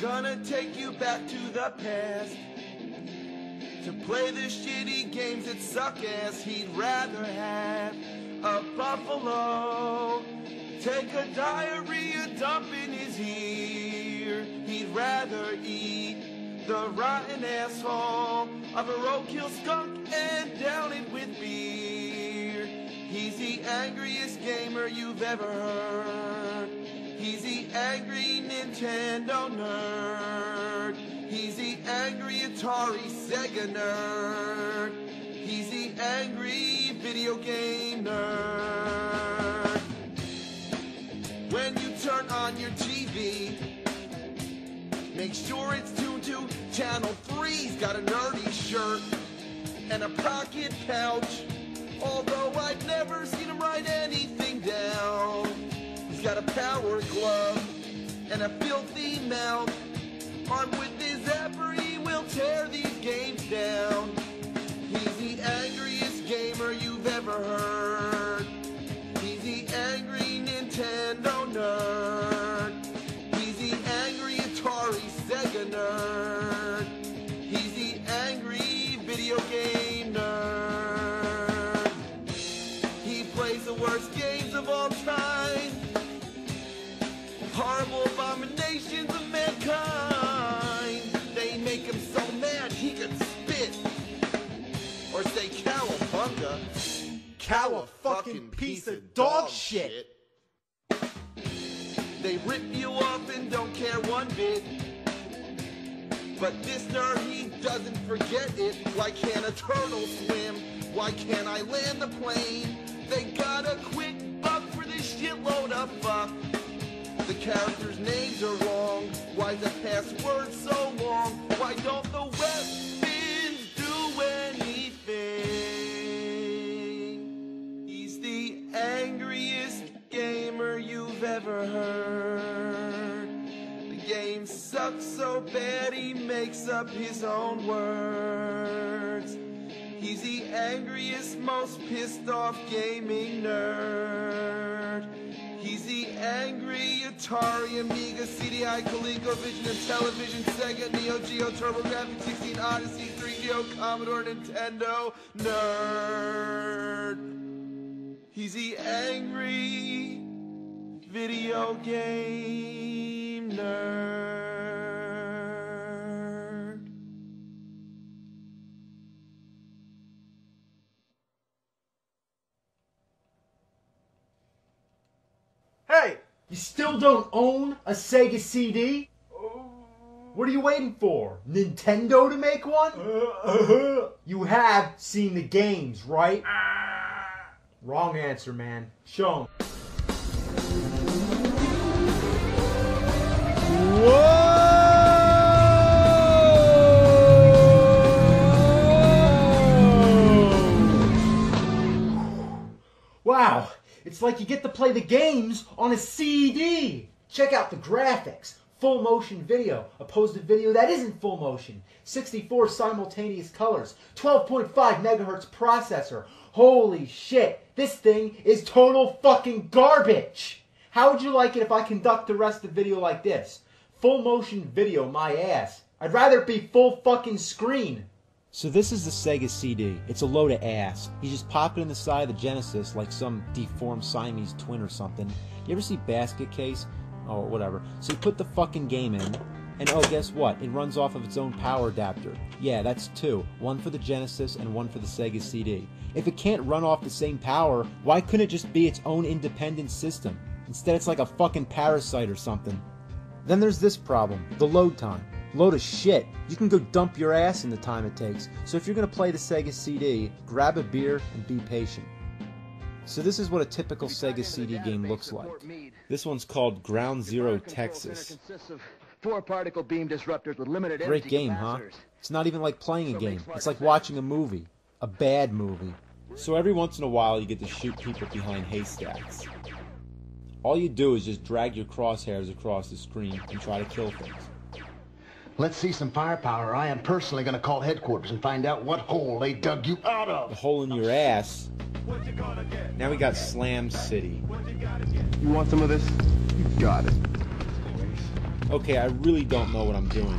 gonna take you back to the past to play the shitty games that suck ass. He'd rather have a buffalo take a diarrhea dump in his ear. He'd rather eat the rotten asshole of a roadkill skunk and down it with beer. He's the angriest gamer you've ever heard. He's the angry Nintendo nerd. He's the angry Atari Sega nerd. He's the angry video game nerd. When you turn on your TV, make sure it's tuned to Channel 3. He's got a nerdy shirt and a pocket pouch, although I've never seen him write anything down. He's got a power glove and a filthy mouth. Armed with his zapper, he will tear these games down. He's the angriest gamer you've ever heard. He's the angry Nintendo nerd. He's the angry Atari Sega nerd. He's the angry video game nerd. He plays the worst games of all time. Horrible abominations of mankind. They make him so mad he could spit or say cowabunga. Cow a fucking piece of dog shit. They rip you off and don't care one bit. But this nerd, he doesn't forget it. Why can't a turtle swim? Why can't I land the plane? They got a quick buck for this shitload of fuck. The characters' names are wrong. Why's the password so long? Why don't the weapons do anything? He's the angriest gamer you've ever heard. The game sucks so bad he makes up his own words. He's the angriest, most pissed off gaming nerd. He's the angry Atari, Amiga, CDI, ColecoVision, and Television, Sega, Neo Geo, TurboGrafx 16, Odyssey, 3DO, Commodore, Nintendo nerd. He's the angry video game nerd. Hey, you still don't own a Sega CD? What are you waiting for? Nintendo to make one? You have seen the games, right? Wrong answer, man. Show 'em. Whoa! Wow, it's like you get to play the games on a CD. Check out the graphics. Full motion video, opposed to video that isn't full motion. 64 simultaneous colors, 12.5 megahertz processor. Holy shit, this thing is total fucking garbage. How would you like it if I conduct the rest of the video like this? Full motion video, my ass. I'd rather it be full fucking screen. So this is the Sega CD. It's a load of ass. You just pop it in the side of the Genesis like some deformed Siamese twin or something. You ever see Basket Case? Oh, whatever. So you put the fucking game in, and oh, guess what? It runs off of its own power adapter. Yeah, that's two. One for the Genesis and one for the Sega CD. If it can't run off the same power, why couldn't it just be its own independent system? Instead, it's like a fucking parasite or something. Then there's this problem, the load time. Load of shit. You can go dump your ass in the time it takes. So if you're going to play the Sega CD, grab a beer and be patient. So this is what a typical Sega CD game looks like. This one's called Ground Zero Texas. Four-particle beam disruptors with limited energy. Great game, huh? It's not even like playing a game. It's like watching a movie. A bad movie. So every once in a while you get to shoot people behind haystacks. All you do is just drag your crosshairs across the screen and try to kill things. Let's see some firepower. I am personally going to call headquarters and find out what hole they dug you out of. The hole in your ass. Now we got Slam City. You want some of this? You got it. Okay, I really don't know what I'm doing.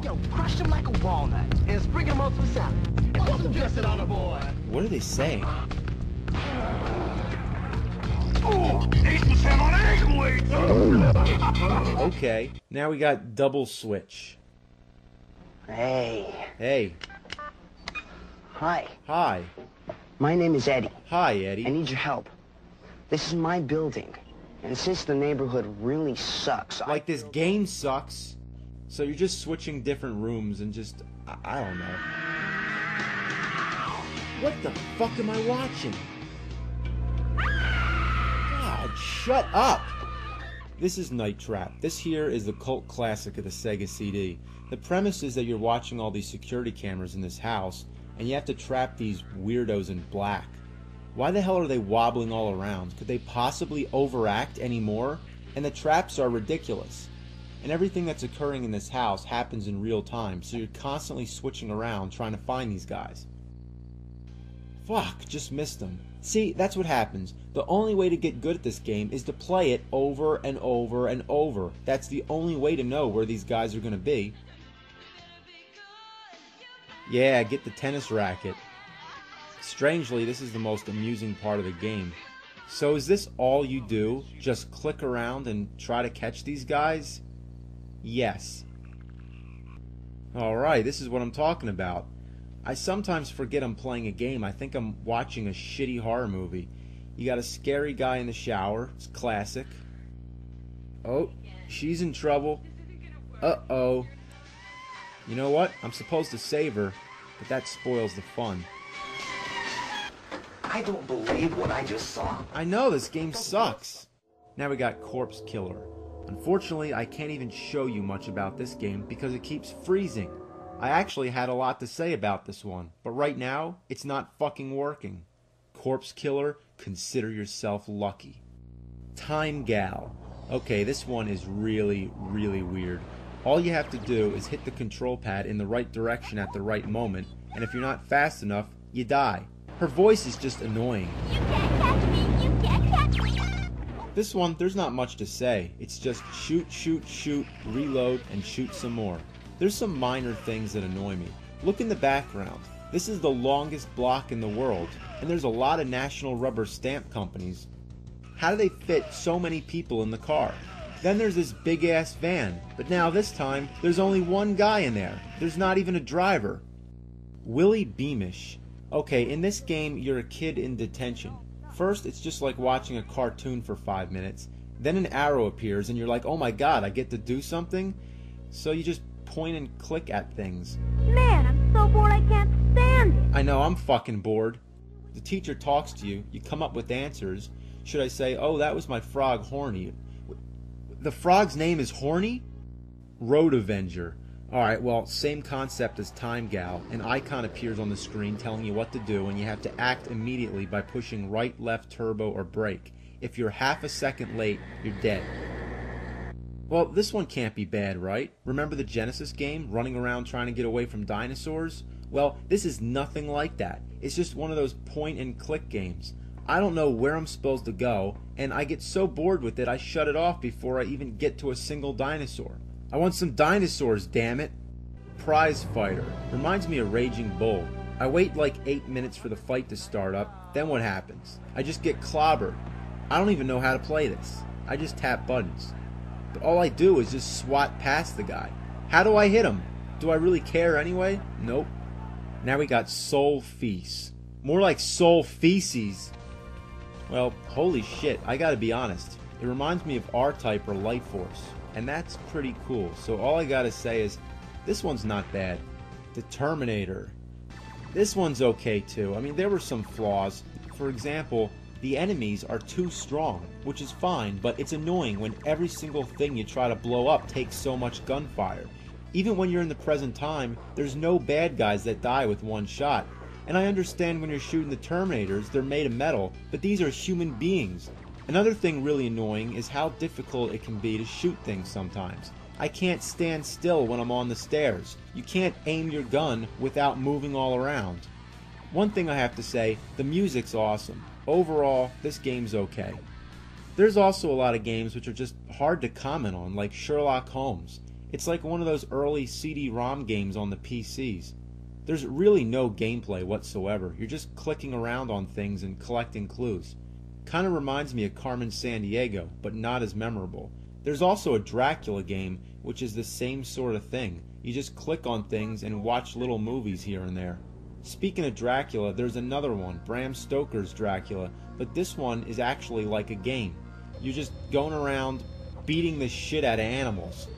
Yo, crush him like a walnut and sprinkle him on some salad. Put some dressing on the boy. What are they saying? Eat some salmon egg. Okay, now we got double switch. Hey. Hey. Hi. Hi. My name is Eddie. Hi, I Eddie. need your help. This is my building. And since the neighborhood really sucks, Like this game sucks. So you're just switching different rooms and just... I don't know. What the fuck am I watching? God, shut up! This is Night Trap. This here is the cult classic of the Sega CD. The premise is that you're watching all these security cameras in this house, and you have to trap these weirdos in black. Why the hell are they wobbling all around? Could they possibly overact anymore? And the traps are ridiculous. And everything that's occurring in this house happens in real time, so you're constantly switching around trying to find these guys. Fuck, just missed them. See, that's what happens. The only way to get good at this game is to play it over and over and over. That's the only way to know where these guys are going to be. Yeah, get the tennis racket. Strangely, this is the most amusing part of the game. So is this all you do? Just click around and try to catch these guys? Yes. Alright, this is what I'm talking about. I sometimes forget I'm playing a game. I think I'm watching a shitty horror movie. You got a scary guy in the shower. It's classic. Oh, she's in trouble. Uh-oh. You know what? I'm supposed to save her, but that spoils the fun. I don't believe what I just saw. I know, this game sucks. Now we got Corpse Killer. Unfortunately, I can't even show you much about this game because it keeps freezing. I actually had a lot to say about this one, but right now, it's not fucking working. Corpse Killer, consider yourself lucky. Time Gal. Okay, this one is really, really weird. All you have to do is hit the control pad in the right direction at the right moment, and if you're not fast enough, you die. Her voice is just annoying. You can't catch me! You can't catch me! This one, there's not much to say. It's just shoot, shoot, shoot, reload, and shoot some more. There's some minor things that annoy me. Look in the background. This is the longest block in the world, and there's a lot of national rubber stamp companies. How do they fit so many people in the car? Then there's this big-ass van, but now this time, there's only one guy in there. There's not even a driver. Willie Beamish. Okay, in this game, you're a kid in detention. First, it's just like watching a cartoon for 5 minutes. Then an arrow appears, and you're like, oh my god, I get to do something? So you just point and click at things. Man, I'm so bored I can't stand it! I know, I'm fucking bored. The teacher talks to you, you come up with answers. Should I say, oh, that was my frog, Horny? The frog's name is Horny? Road Avenger. Alright, well, same concept as Time Gal. An icon appears on the screen telling you what to do, and you have to act immediately by pushing right, left, turbo, or brake. If you're half a second late, you're dead. Well, this one can't be bad, right? Remember the Genesis game, running around trying to get away from dinosaurs? Well, this is nothing like that. It's just one of those point-and-click games. I don't know where I'm supposed to go, and I get so bored with it I shut it off before I even get to a single dinosaur. I want some dinosaurs, damn it. Prize Fighter. Reminds me of Raging Bull. I wait like 8 minutes for the fight to start up, then what happens? I just get clobbered. I don't even know how to play this. I just tap buttons. But all I do is just swat past the guy. How do I hit him? Do I really care anyway? Nope. Now we got Soul Feast. More like Soul Feces. Well, holy shit, I gotta be honest. It reminds me of R-Type or Light Force. And that's pretty cool. So all I gotta say is, this one's not bad. The Terminator. This one's okay too. I mean, there were some flaws. For example, the enemies are too strong, which is fine, but it's annoying when every single thing you try to blow up takes so much gunfire. Even when you're in the present time, there's no bad guys that die with one shot. And I understand when you're shooting the Terminators, they're made of metal, but these are human beings. Another thing really annoying is how difficult it can be to shoot things sometimes. I can't stand still when I'm on the stairs. You can't aim your gun without moving all around. One thing I have to say, the music's awesome. Overall, this game's okay. There's also a lot of games which are just hard to comment on, like Sherlock Holmes. It's like one of those early CD-ROM games on the PCs. There's really no gameplay whatsoever. You're just clicking around on things and collecting clues. Kind of reminds me of Carmen Sandiego, but not as memorable. There's also a Dracula game, which is the same sort of thing. You just click on things and watch little movies here and there. Speaking of Dracula, there's another one, Bram Stoker's Dracula, but this one is actually like a game. You're just going around beating the shit out of animals.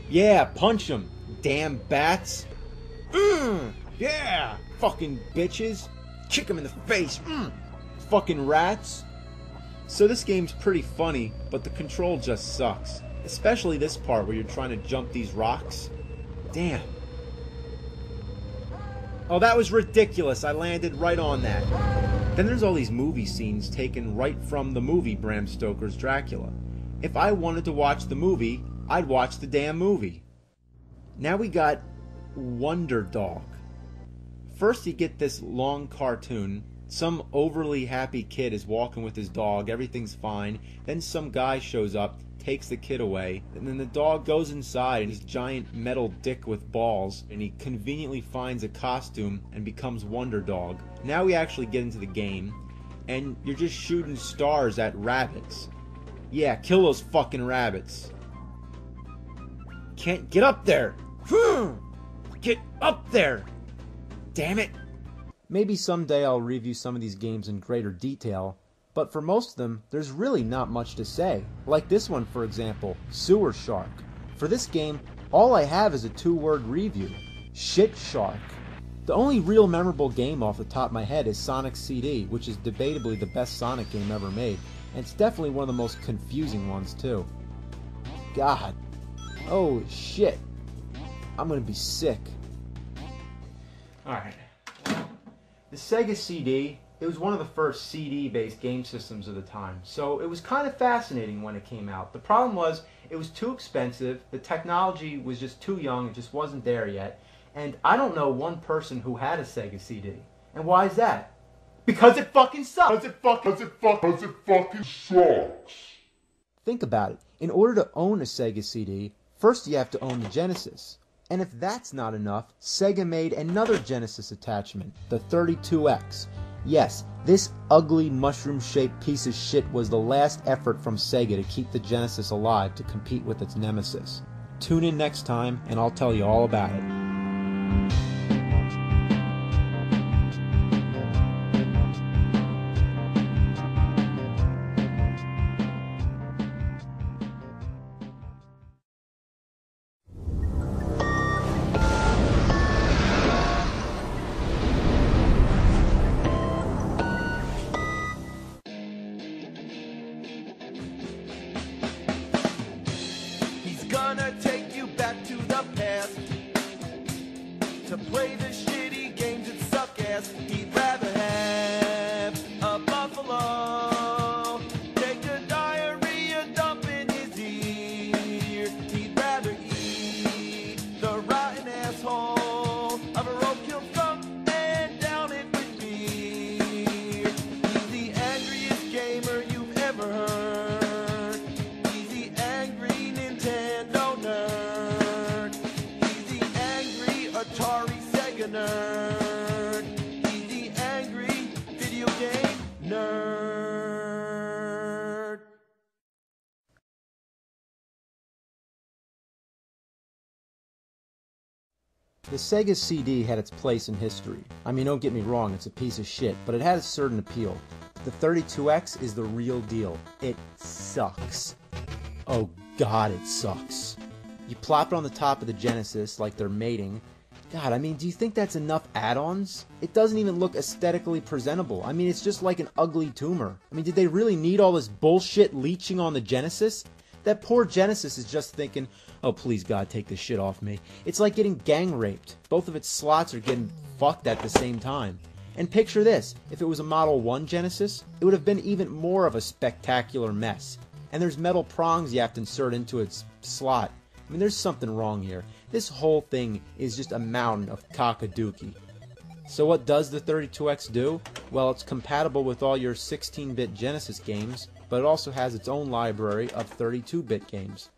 Yeah, punch them, damn bats. Yeah, fucking bitches. Kick them in the face. Fucking rats. So this game's pretty funny, but the control just sucks. Especially this part where you're trying to jump these rocks. Damn. Oh, that was ridiculous. I landed right on that. Then there's all these movie scenes taken right from the movie Bram Stoker's Dracula. If I wanted to watch the movie, I'd watch the damn movie. Now we got Wonder Dog. First you get this long cartoon. Some overly happy kid is walking with his dog, everything's fine. Then some guy shows up, takes the kid away, and then the dog goes inside and his giant metal dick with balls, and he conveniently finds a costume and becomes Wonder Dog. Now we actually get into the game, and you're just shooting stars at rabbits. Yeah, kill those fucking rabbits. Can't get up there! Get up there! Damn it! Maybe someday I'll review some of these games in greater detail, but for most of them, there's really not much to say. Like this one, for example, Sewer Shark. For this game, all I have is a 2-word review. Shit Shark. The only real memorable game off the top of my head is Sonic CD, which is debatably the best Sonic game ever made, and it's definitely one of the most confusing ones too. God. Oh shit. I'm gonna be sick. Alright. The Sega CD, it was one of the first CD-based game systems of the time, so it was kind of fascinating when it came out. The problem was, it was too expensive, the technology was just too young, it just wasn't there yet, and I don't know one person who had a Sega CD. And why is that? Because it fucking sucks! Because it fucking sucks! Think about it. In order to own a Sega CD, first you have to own the Genesis. And if that's not enough, Sega made another Genesis attachment, the 32X. Yes, this ugly mushroom-shaped piece of shit was the last effort from Sega to keep the Genesis alive to compete with its nemesis. Tune in next time, and I'll tell you all about it. Gonna take you back to the past to play the shitty games that suck ass. He'd rather have a buffalo take a diarrhea dump in his ear. He'd rather eat the rotten asshole of a roadkill skunk and down it with beer. He's the angriest gamer you've ever heard. He's the angry Nintendo nerd. He's the angry Atari Sega nerd. He's the angry video game nerd. The Sega CD had its place in history. I mean, don't get me wrong, it's a piece of shit, but it had a certain appeal. The 32X is the real deal. It sucks. Oh God, it sucks. You plop it on the top of the Genesis like they're mating. God, I mean, do you think that's enough add-ons? It doesn't even look aesthetically presentable. I mean, it's just like an ugly tumor. I mean, did they really need all this bullshit leeching on the Genesis? That poor Genesis is just thinking, oh please God, take this shit off me. It's like getting gang raped. Both of its slots are getting fucked at the same time. And picture this, if it was a Model 1 Genesis, it would have been even more of a spectacular mess. And there's metal prongs you have to insert into its slot. I mean, there's something wrong here. This whole thing is just a mountain of cockadookie. So what does the 32X do? Well, it's compatible with all your 16-bit Genesis games, but it also has its own library of 32-bit games.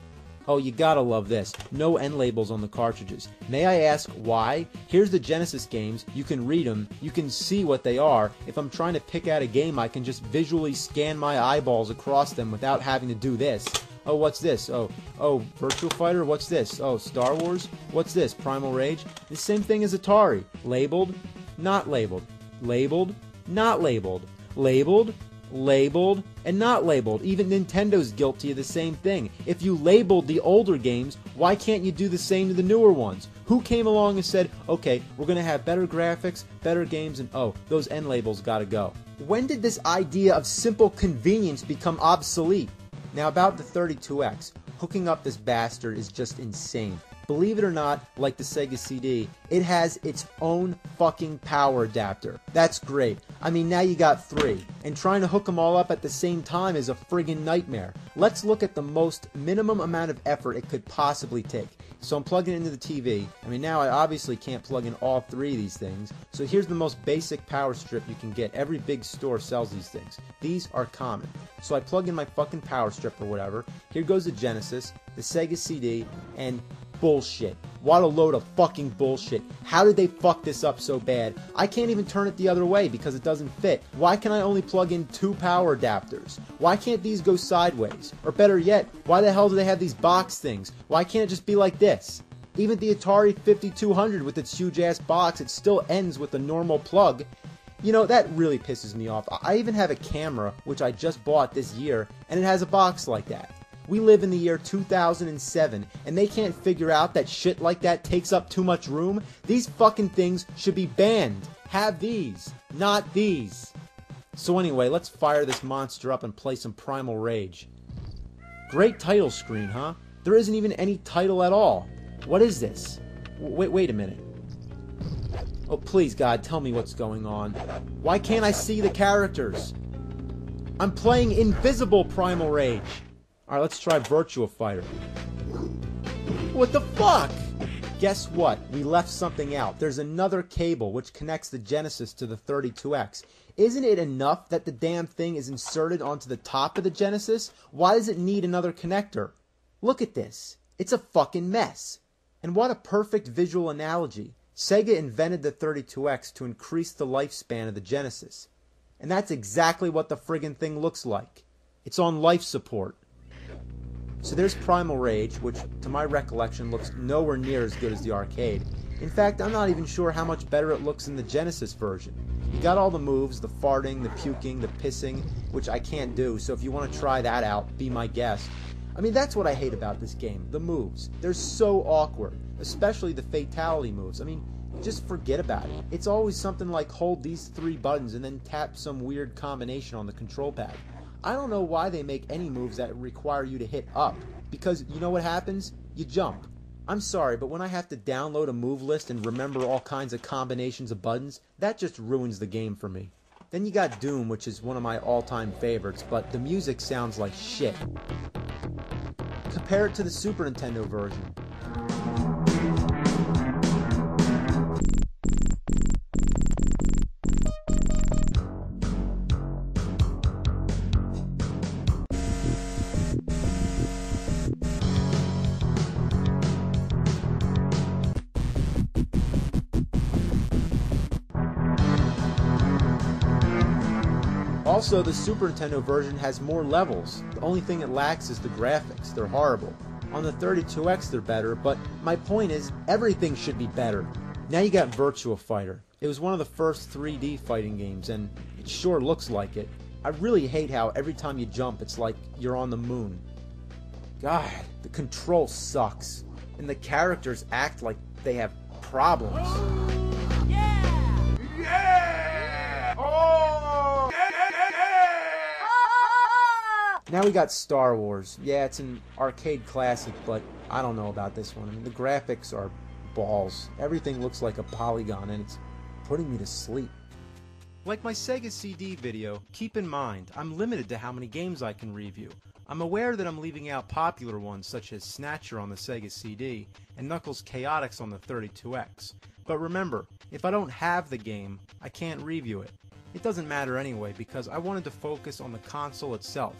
Oh, you gotta love this. No end labels on the cartridges. May I ask why? Here's the Genesis games. You can read them. You can see what they are. If I'm trying to pick out a game, I can just visually scan my eyeballs across them without having to do this. Oh, what's this? Oh, Virtua Fighter? What's this? Oh, Star Wars? What's this? Primal Rage? The same thing as Atari. Labeled, not labeled. Labeled, not labeled. Labeled, labeled, and not labeled. Even Nintendo's guilty of the same thing. If you labeled the older games, why can't you do the same to the newer ones? Who came along and said, okay, we're going to have better graphics, better games, and oh, those end labels gotta go? When did this idea of simple convenience become obsolete? Now about the 32X, hooking up this bastard is just insane. Believe it or not, like the Sega CD, it has its own fucking power adapter. That's great. I mean, now you got 3. And trying to hook them all up at the same time is a friggin' nightmare. Let's look at the most minimum amount of effort it could possibly take. So I'm plugging it into the TV. I mean, now I obviously can't plug in all 3 of these things. So here's the most basic power strip you can get. Every big store sells these things. These are common. So I plug in my fucking power strip or whatever. Here goes the Genesis, the Sega CD, and bullshit. What a load of fucking bullshit. How did they fuck this up so bad? I can't even turn it the other way because it doesn't fit. Why can I only plug in 2 power adapters? Why can't these go sideways? Or better yet, why the hell do they have these box things? Why can't it just be like this? Even the Atari 5200 with its huge ass box, it still ends with a normal plug. You know, that really pisses me off. I even have a camera, which I just bought this year, and it has a box like that. We live in the year 2007, and they can't figure out that shit like that takes up too much room? These fucking things should be banned. Have these, not these. So anyway, let's fire this monster up and play some Primal Rage. Great title screen, huh? There isn't even any title at all. What is this? Wait a minute. Oh, please, God, tell me what's going on. Why can't I see the characters? I'm playing Invisible Primal Rage. Alright, let's try Virtua Fighter. What the fuck? Guess what? We left something out. There's another cable which connects the Genesis to the 32X. Isn't it enough that the damn thing is inserted onto the top of the Genesis? Why does it need another connector? Look at this. It's a fucking mess. And what a perfect visual analogy. Sega invented the 32X to increase the lifespan of the Genesis. And that's exactly what the friggin' thing looks like. It's on life support. So there's Primal Rage, which to my recollection looks nowhere near as good as the arcade. In fact, I'm not even sure how much better it looks in the Genesis version. You got all the moves, the farting, the puking, the pissing, which I can't do, so if you want to try that out, be my guest. I mean, that's what I hate about this game, the moves. They're so awkward, especially the fatality moves. I mean, just forget about it. It's always something like hold these 3 buttons and then tap some weird combination on the control pad. I don't know why they make any moves that require you to hit up, because you know what happens? You jump. I'm sorry, but when I have to download a move list and remember all kinds of combinations of buttons, that just ruins the game for me. Then you got Doom, which is one of my all-time favorites, but the music sounds like shit. Compare it to the Super Nintendo version. Also, the Super Nintendo version has more levels. The only thing it lacks is the graphics. They're horrible. On the 32X they're better, but my point is, everything should be better. Now you got Virtua Fighter. It was one of the first 3D fighting games, and it sure looks like it. I really hate how every time you jump, it's like you're on the moon. God, the control sucks. And the characters act like they have problems. Now we got Star Wars. Yeah, it's an arcade classic, but I don't know about this one. I mean, the graphics are balls. Everything looks like a polygon, and it's putting me to sleep. Like my Sega CD video, keep in mind, I'm limited to how many games I can review. I'm aware that I'm leaving out popular ones such as Snatcher on the Sega CD and Knuckles Chaotix on the 32X. But remember, if I don't have the game, I can't review it. It doesn't matter anyway because I wanted to focus on the console itself.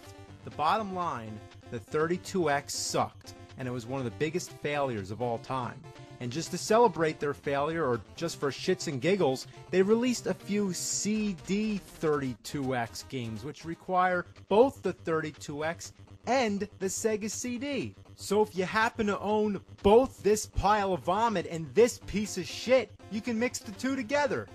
The bottom line, the 32X sucked, and it was one of the biggest failures of all time. And just to celebrate their failure, or just for shits and giggles, they released a few CD 32X games, which require both the 32X and the Sega CD. So if you happen to own both this pile of vomit and this piece of shit, you can mix the two together.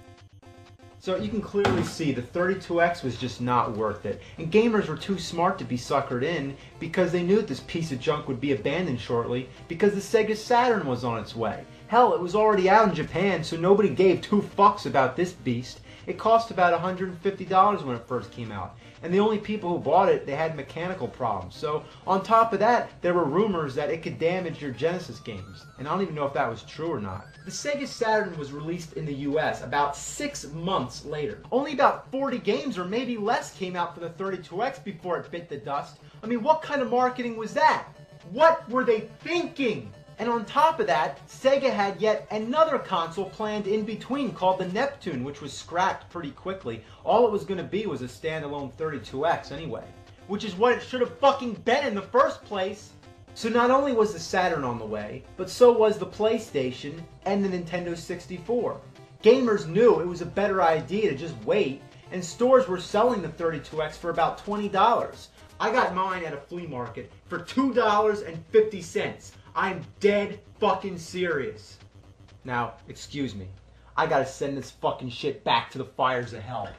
So you can clearly see the 32X was just not worth it. And gamers were too smart to be suckered in because they knew that this piece of junk would be abandoned shortly because the Sega Saturn was on its way. Hell, it was already out in Japan, so nobody gave two fucks about this beast. It cost about $150 when it first came out. And the only people who bought it, they had mechanical problems. So on top of that, there were rumors that it could damage your Genesis games. And I don't even know if that was true or not. The Sega Saturn was released in the US about 6 months later. Only about 40 games or maybe less came out for the 32X before it bit the dust. I mean, what kind of marketing was that? What were they thinking? And on top of that, Sega had yet another console planned in between called the Neptune, which was scrapped pretty quickly. All it was going to be was a standalone 32X anyway, which is what it should have fucking been in the first place. So not only was the Saturn on the way, but so was the PlayStation and the Nintendo 64. Gamers knew it was a better idea to just wait, and stores were selling the 32X for about $20. I got mine at a flea market for $2.50. I'm dead fucking serious. Now, excuse me. I gotta send this fucking shit back to the fires of hell.